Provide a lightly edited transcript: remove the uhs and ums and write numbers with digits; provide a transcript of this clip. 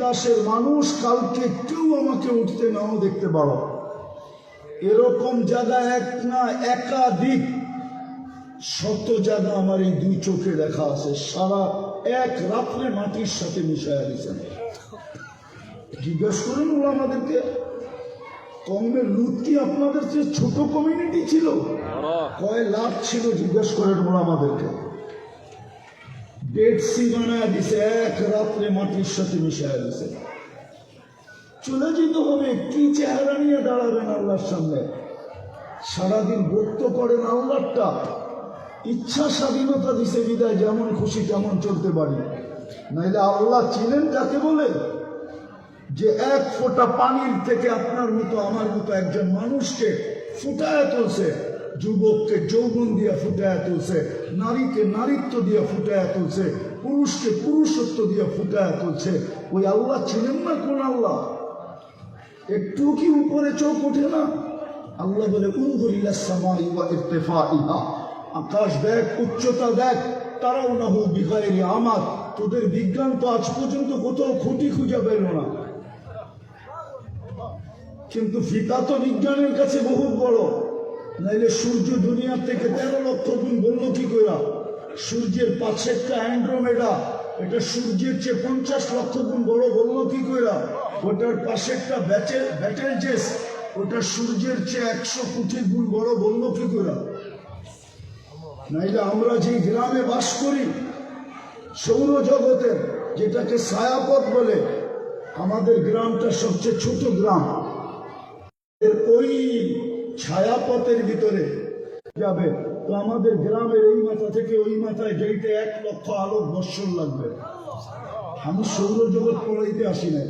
তিতাসের মানুষ, কালকে কেউ আমাকে উঠতে নাও দেখতে পারো। এরকম জায়গা এক না একাধিক শত জায়গা আমার এই দুই চোখে দেখা আছে। সারা এক রাত্রে মাটির সাথে মিশাইয়া দিয়েছেন। জিজ্ঞেস করুন আমাদেরকে, কমের লুট কি আপনাদের চেয়ে ছোট কমিউনিটি ছিল? কয় লাখ ছিল? জিজ্ঞেস করেন আমাদেরকে। ডেড সি বানায় দিছে, এক রাত্রে মাটির সাথে মিশাইয়া দিছে। চলে যেতে হবে, কি চেহারা নিয়ে দাঁড়াবেন আল্লাহর সামনে? সারাদিন ভক্ত করেন আল্লাহটা, ইচ্ছা স্বাধীনতা দিছে বিদায় যেমন খুশি তেমন চলতে পারি। নাইলে আল্লাহ চিনেন কাকে বলে? যে এক ফোঁটা পানির থেকে আপনার মতো আমার মতো একজন মানুষকে ফুটায় তুলছে, যুবককে যৌবন দিয়ে ফুটায় তুলছে, নারীকে নারীত্ব দিয়ে ফুটায় তুলছে, পুরুষকে পুরুষত্ব দিয়ে ফুটায় তুলছে। ওই আল্লাহ চিনেন না? কোন আল্লাহ? একটু কি উপরে চোখ ওঠে না? আল্লাহ বলে উনজুর ইলাস সামাই ওয়া ইরতিফাইহা, আকাশ দেখ, উচ্চতা দেখ। তারাউনাহু বিগাইরি আমাদ, তোদের বিজ্ঞান তো আজ পর্যন্ত কোথাও খুঁটি খুঁজে পেল না, কিন্তু ফিতা তো বিজ্ঞানের কাছে বহুত বড়। নাইলে সূর্য দুনিয়ার থেকে 13 লক্ষ গুণ বললো কি করে? সূর্যের পাশে একটা অ্যান্ড্রোমেডা, এটা সূর্যের চেয়ে 50 লক্ষ গুণ বড় বললো কি করে? ওটার পাশে একটা ব্যাটেলজেস, ওটা সূর্যের চেয়ে 100 কোটি গুণ বড় বললো কি করে? নাইলে আমরা যে গ্রামে বাস করি সৌরজগতের, যেটাকে ছায়াপথ বলে, আমাদের গ্রামটা সবচেয়ে ছোট গ্রাম। ওই ছায়াপথের ভিতরে যাবে তো আমাদের গ্রামের এই মাথা থেকে ওই মাথায় যাইতে 1 লক্ষ আলোক বৎসর লাগবে। আমি সৌরজগৎ পড়াইতে আসি না।